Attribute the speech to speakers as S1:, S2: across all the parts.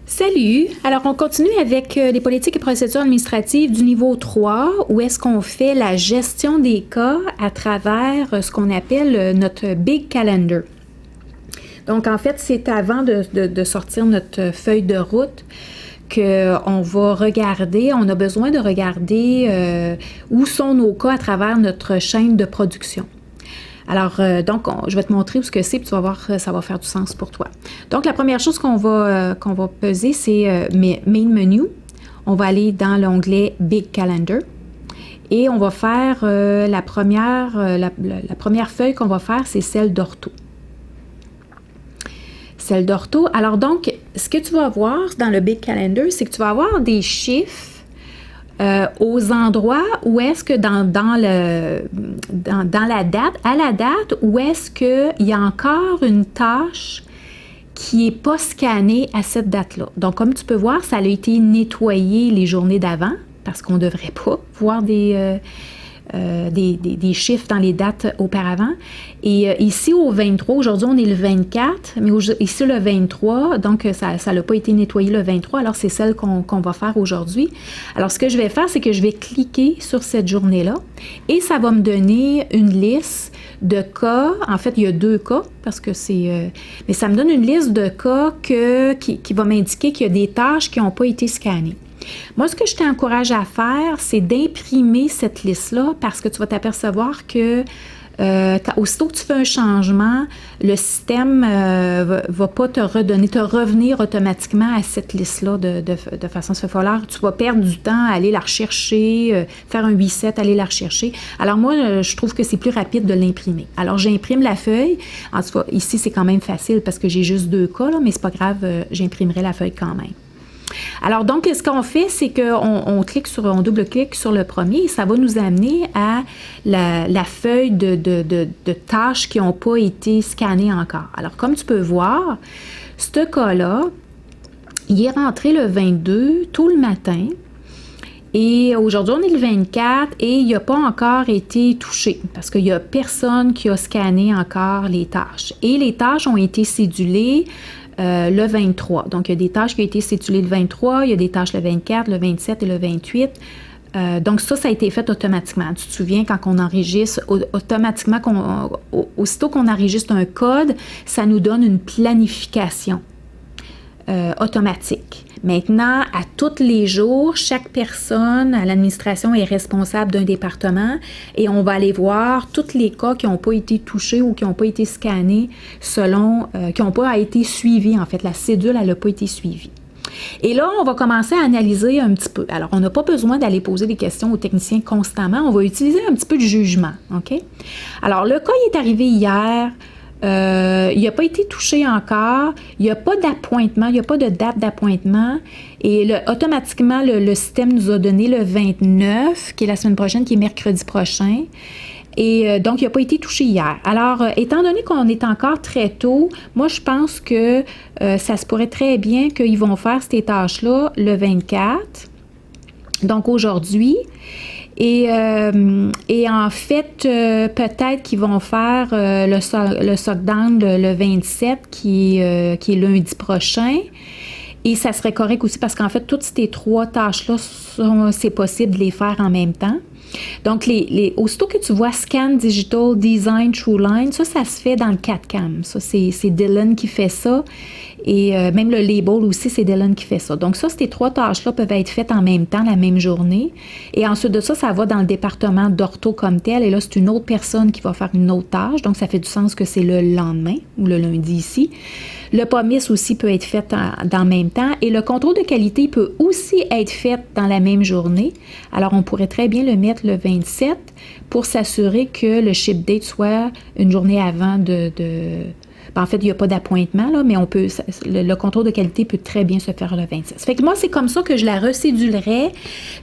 S1: Salut! Alors, on continue avec les politiques et procédures administratives du niveau 3, où est-ce qu'on fait la gestion des cas à travers ce qu'on appelle notre Big Calendar. Donc, en fait, c'est avant de sortir notre feuille de route qu'on va regarder, on a besoin de regarder où sont nos cas à travers notre chaîne de production. Alors, je vais te montrer où ce que c'est, puis tu vas voir, ça va faire du sens pour toi. Donc, la première chose qu'on va peser, c'est Main Menu. On va aller dans l'onglet Big Calendar. Et on va faire la première feuille qu'on va faire, c'est celle d'ortho. Celle d'ortho. Alors, donc, ce que tu vas voir dans le Big Calendar, c'est que tu vas avoir des chiffres aux endroits où est-ce que dans la date, à la date, où est-ce qu'il y a encore une tâche qui n'est pas scannée à cette date-là. Donc, comme tu peux voir, ça a été nettoyé les journées d'avant, parce qu'on ne devrait pas voir des chiffres dans les dates auparavant. Et ici, au 23, aujourd'hui, on est le 24, mais ici, le 23, donc ça n'a pas été nettoyé le 23, alors c'est celle qu'on va faire aujourd'hui. Alors, ce que je vais faire, c'est que je vais cliquer sur cette journée-là et ça va me donner une liste de cas. En fait, il y a 2 cas, parce que c'est... mais ça me donne une liste de cas qui va m'indiquer qu'il y a des tâches qui n'ont pas été scannées. Moi, ce que je t'encourage à faire, c'est d'imprimer cette liste-là parce que tu vas t'apercevoir que aussitôt que tu fais un changement, le système va pas te revenir automatiquement à cette liste-là de façon spéciale. Tu vas perdre du temps à aller la rechercher, faire un reset, aller la rechercher. Alors moi, je trouve que c'est plus rapide de l'imprimer. Alors j'imprime la feuille. En tout cas, ici, c'est quand même facile parce que j'ai juste 2 cas, là, mais c'est pas grave, j'imprimerai la feuille quand même. Alors, donc, ce qu'on fait, c'est qu'on double-clique sur le premier et ça va nous amener à la feuille de tâches qui n'ont pas été scannées encore. Alors, comme tu peux voir, ce cas-là, il est rentré le 22 tôt le matin. Et aujourd'hui, on est le 24 et il n'a pas encore été touché parce qu'il n'y a personne qui a scanné encore les tâches. Et les tâches ont été cédulées le 23. Donc, il y a des tâches qui ont été cédulées le 23, il y a des tâches le 24, le 27 et le 28. Donc, ça a été fait automatiquement. Tu te souviens, quand on enregistre, automatiquement, aussitôt qu'on enregistre un code, ça nous donne une planification automatique. Maintenant, à tous les jours, chaque personne à l'administration est responsable d'un département et on va aller voir tous les cas qui n'ont pas été touchés ou qui n'ont pas été scannés qui n'ont pas été suivis. En fait, la cédule, elle n'a pas été suivie. Et là, on va commencer à analyser un petit peu. Alors, on n'a pas besoin d'aller poser des questions aux techniciens constamment. On va utiliser un petit peu de jugement, OK? Alors, le cas, il est arrivé hier. Il n'a pas été touché encore, il n'y a pas d'appointement, il n'y a pas de date d'appointement et automatiquement le système nous a donné le 29 qui est la semaine prochaine, qui est mercredi prochain et donc il n'a pas été touché hier. Alors étant donné qu'on est encore très tôt, moi je pense que ça se pourrait très bien qu'ils vont faire ces tâches-là le 24, donc aujourd'hui. Et en fait, peut-être qu'ils vont faire le SOCDown le 27 qui est lundi prochain. Et ça serait correct aussi parce qu'en fait, toutes ces 3 tâches-là, c'est possible de les faire en même temps. Donc, aussitôt que tu vois Scan Digital Design TrueLine, ça se fait dans le CAD-CAM. Ça, c'est Dylan qui fait ça. Et même le label aussi, c'est Dylan qui fait ça. Donc ça, ces 3 tâches-là peuvent être faites en même temps, la même journée. Et ensuite de ça, ça va dans le département d'ortho comme tel. Et là, c'est une autre personne qui va faire une autre tâche. Donc, ça fait du sens que c'est le lendemain ou le lundi ici. Le POMIS aussi peut être fait dans le même temps. Et le contrôle de qualité peut aussi être fait dans la même journée. Alors, on pourrait très bien le mettre le 27 pour s'assurer que le ship date soit une journée avant en fait, il n'y a pas d'appointement, là, mais le contrôle de qualité peut très bien se faire le 26. Fait que moi, c'est comme ça que je la recédulerais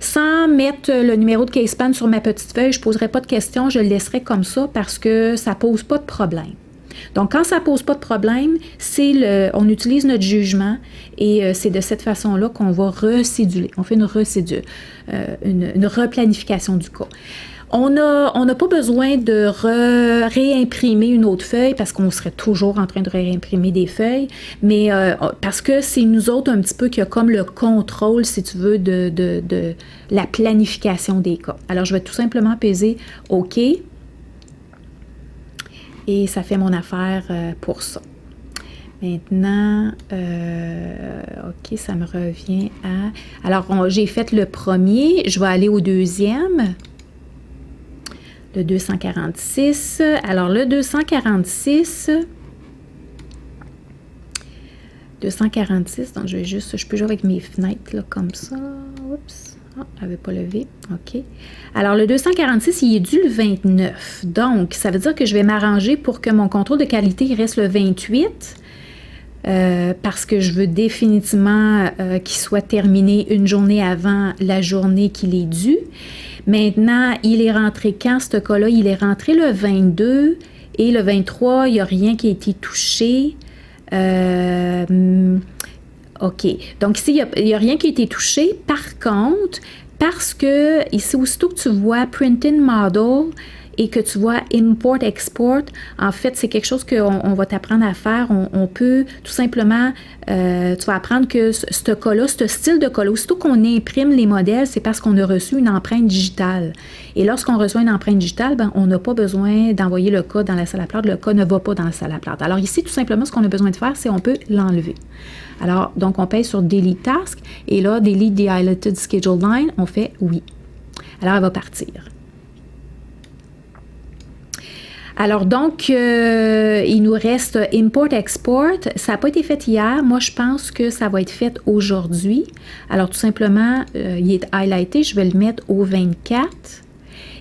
S1: sans mettre le numéro de case pan sur ma petite feuille. Je ne poserai pas de questions, je le laisserai comme ça parce que ça ne pose pas de problème. Donc, quand ça ne pose pas de problème, on utilise notre jugement et c'est de cette façon-là qu'on va recéduler. On fait une recédule, une replanification du cas. On n'a pas besoin de réimprimer une autre feuille parce qu'on serait toujours en train de réimprimer des feuilles, mais parce que c'est nous autres un petit peu qui a comme le contrôle, si tu veux, de la planification des cas. Alors, je vais tout simplement peser OK et ça fait mon affaire pour ça. Maintenant, OK, ça me revient à... Alors, j'ai fait le premier, je vais aller au deuxième. Le 246. Alors, le 246, donc je peux jouer avec mes fenêtres, là, comme ça. Oups, elle n'avait pas levé. OK. Alors, le 246, il est dû le 29. Donc, ça veut dire que je vais m'arranger pour que mon contrôle de qualité, il reste le 28. Parce que je veux définitivement qu'il soit terminé une journée avant la journée qu'il est dû. Maintenant, il est rentré quand, ce cas-là? Il est rentré le 22 et le 23, il n'y a rien qui a été touché. OK. Donc, ici, il n'y a rien qui a été touché. Par contre, parce que ici, aussitôt que tu vois Printing Model et que tu vois Import Export, en fait, c'est quelque chose qu'on va t'apprendre à faire. On peut tout simplement, tu vas apprendre que ce cas-là, ce style de cas-là, aussitôt qu'on imprime les modèles, c'est parce qu'on a reçu une empreinte digitale. Et lorsqu'on reçoit une empreinte digitale, ben, on n'a pas besoin d'envoyer le cas dans la salle à plâtre. Le cas ne va pas dans la salle à plâtre. Alors ici, tout simplement, ce qu'on a besoin de faire, c'est on peut l'enlever. Alors, donc, on paye sur Delete Task et là, Delete the Highlighted Schedule Line, on fait oui. Alors, elle va partir. Alors donc, il nous reste Import-Export. Ça n'a pas été fait hier. Moi, je pense que ça va être fait aujourd'hui. Alors tout simplement, il est highlighté. Je vais le mettre au 24.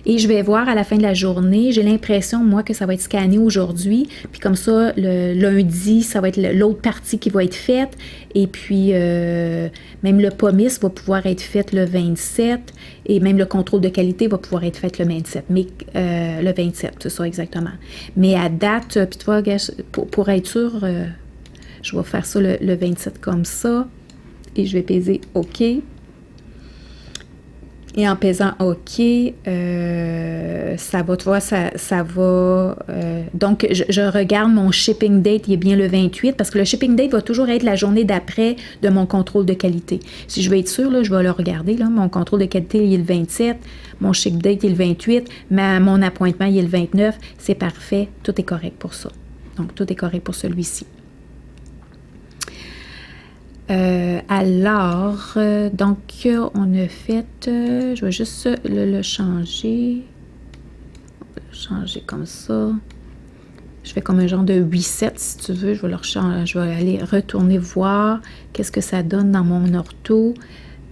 S1: Et je vais voir à la fin de la journée, j'ai l'impression, moi, que ça va être scanné aujourd'hui. Puis comme ça, le lundi, ça va être l'autre partie qui va être faite. Et puis, même le POMIS va pouvoir être fait le 27. Et même le contrôle de qualité va pouvoir être fait le 27. Mais le 27, c'est ça exactement. Mais à date, puis tu vois, pour être sûr, je vais faire ça le 27 comme ça. Et je vais peser OK. Et en pesant OK, ça va, tu vois, ça va... donc, je regarde mon shipping date, il est bien le 28, parce que le shipping date va toujours être la journée d'après de mon contrôle de qualité. Si je veux être sûre, là, je vais le regarder. Là, mon contrôle de qualité, il est le 27, mon ship date, il est le 28, mais mon appointement, il est le 29. C'est parfait, tout est correct pour ça. Donc, tout est correct pour celui-ci. Donc, on a fait, je vais juste le changer. Changer comme ça. Je fais comme un genre de 8-7 si tu veux. Je vais je vais aller retourner voir qu'est-ce que ça donne dans mon ortho.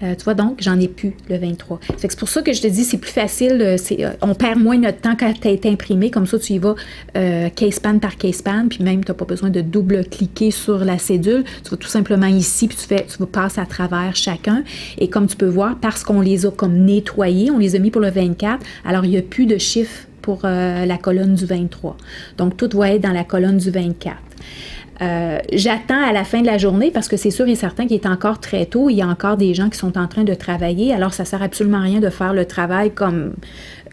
S1: Tu vois, donc, j'en ai plus le 23. C'est pour ça que je te dis, c'est plus facile. On perd moins notre temps quand tu as été imprimé. Comme ça, tu y vas case pan par case pan. Puis même, tu n'as pas besoin de double-cliquer sur la cédule. Tu vas tout simplement ici, puis tu passes à travers chacun. Et comme tu peux voir, parce qu'on les a comme nettoyés, on les a mis pour le 24, alors il n'y a plus de chiffres pour la colonne du 23. Donc, tout doit être dans la colonne du 24. J'attends à la fin de la journée parce que c'est sûr et certain qu'il est encore très tôt. Il y a encore des gens qui sont en train de travailler. Alors, ça ne sert absolument à rien de faire le travail comme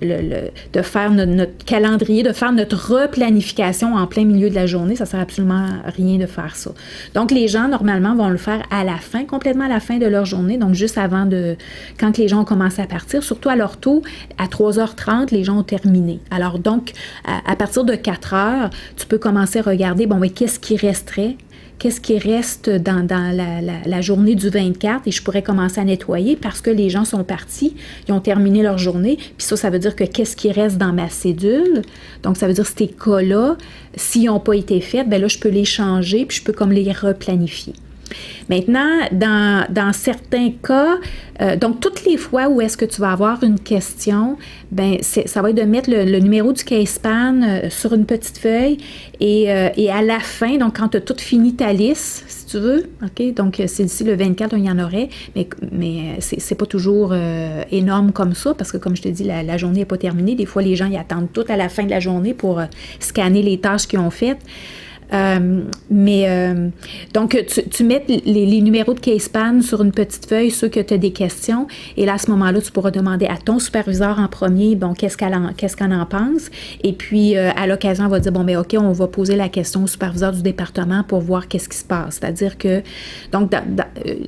S1: de faire notre calendrier, de faire notre replanification en plein milieu de la journée. Ça ne sert absolument à rien de faire ça. Donc, les gens, normalement, vont le faire à la fin, complètement à la fin de leur journée. Donc, juste avant quand les gens ont commencé à partir, surtout à l'ortho, à 3h30, les gens ont terminé. Alors, donc, à partir de 4h, tu peux commencer à regarder, bon, mais qu'est-ce qui resterait? Qu'est-ce qui reste dans la journée du 24 et je pourrais commencer à nettoyer parce que les gens sont partis, ils ont terminé leur journée, puis ça veut dire que qu'est-ce qui reste dans ma cédule, donc ça veut dire ces cas-là, s'ils n'ont pas été faits, bien là, je peux les changer puis je peux comme les replanifier. Maintenant, dans certains cas, donc toutes les fois où est-ce que tu vas avoir une question, ben ça va être de mettre le numéro du case pan sur une petite feuille et à la fin, donc quand tu as tout fini ta liste, si tu veux, OK, donc c'est d'ici le 24, il y en aurait, mais c'est pas toujours énorme comme ça parce que comme je te dis, la journée n'est pas terminée. Des fois, les gens ils attendent tout à la fin de la journée pour scanner les tâches qu'ils ont faites. Mais donc, tu mets les numéros de CasePan sur une petite feuille, ceux que tu as des questions, et là, à ce moment-là, tu pourras demander à ton superviseur en premier, bon, qu'est-ce qu'on en pense, et puis, à l'occasion, on va dire, bon, ben OK, on va poser la question au superviseur du département pour voir qu'est-ce qui se passe. C'est-à-dire que, donc,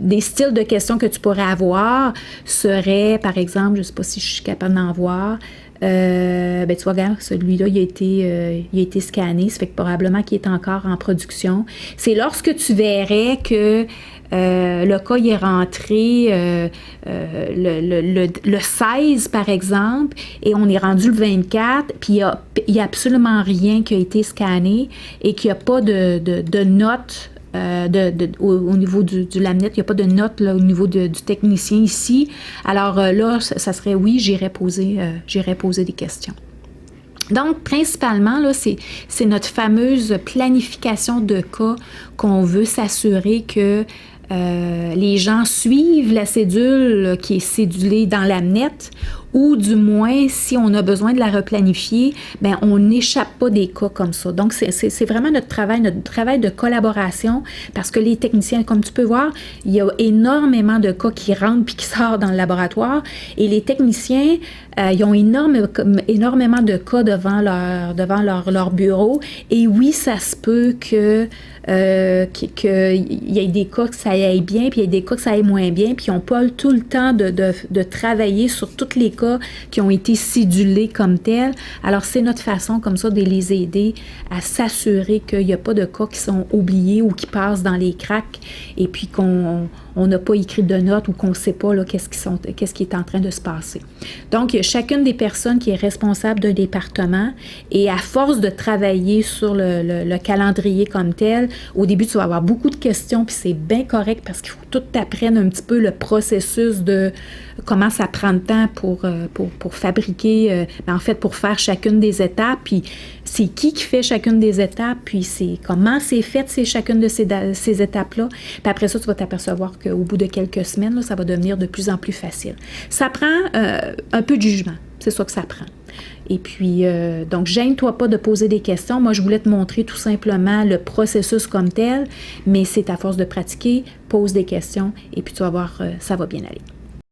S1: des styles de questions que tu pourrais avoir seraient, par exemple, je ne sais pas si je suis capable d'en voir, ben tu vois, regarde, celui-là, il a été scanné, ça fait que probablement qu'il est encore en production. C'est lorsque tu verrais que le cas il est rentré le 16, par exemple, et on est rendu le 24, puis il y a absolument rien qui a été scanné et qu'il n'y a pas de notes au niveau du Lamnet, il n'y a pas de note là, au niveau du technicien ici. Alors là, ça serait oui, j'irais poser des questions. Donc, principalement, là, c'est notre fameuse planification de cas qu'on veut s'assurer que les gens suivent la cédule qui est cédulée dans Lamnet, ou du moins, si on a besoin de la replanifier, ben on n'échappe pas des cas comme ça. Donc, c'est vraiment notre travail de collaboration, parce que les techniciens, comme tu peux voir, il y a énormément de cas qui rentrent puis qui sortent dans le laboratoire, et les techniciens, ils ont énormément de cas devant leur bureau, et oui, ça se peut qu'il y ait des cas que ça aille bien, puis il y a des cas que ça aille moins bien, puis ils n'ont pas tout le temps de travailler sur tous les cas qui ont été cédulés comme tels. Alors, c'est notre façon comme ça de les aider à s'assurer qu'il n'y a pas de cas qui sont oubliés ou qui passent dans les cracks, et puis qu'on n'a pas écrit de notes ou qu'on ne sait pas là, qu'est-ce qui est en train de se passer. Donc, il y a chacune des personnes qui est responsable d'un département, et à force de travailler sur le calendrier comme tel, au début, tu vas avoir beaucoup de questions, puis c'est bien correct parce qu'il faut que tout t'apprenne un petit peu le processus de comment ça prend de temps pour fabriquer, en fait, pour faire chacune des étapes, puis c'est qui fait chacune des étapes, puis c'est comment c'est fait chacune de ces étapes-là. Puis après ça, tu vas t'apercevoir qu'au bout de quelques semaines, là, ça va devenir de plus en plus facile. Ça prend un peu de jugement, c'est ça que ça prend. Et puis, donc, gêne-toi pas de poser des questions. Moi, je voulais te montrer tout simplement le processus comme tel, mais c'est à force de pratiquer, pose des questions, et puis tu vas voir, ça va bien aller.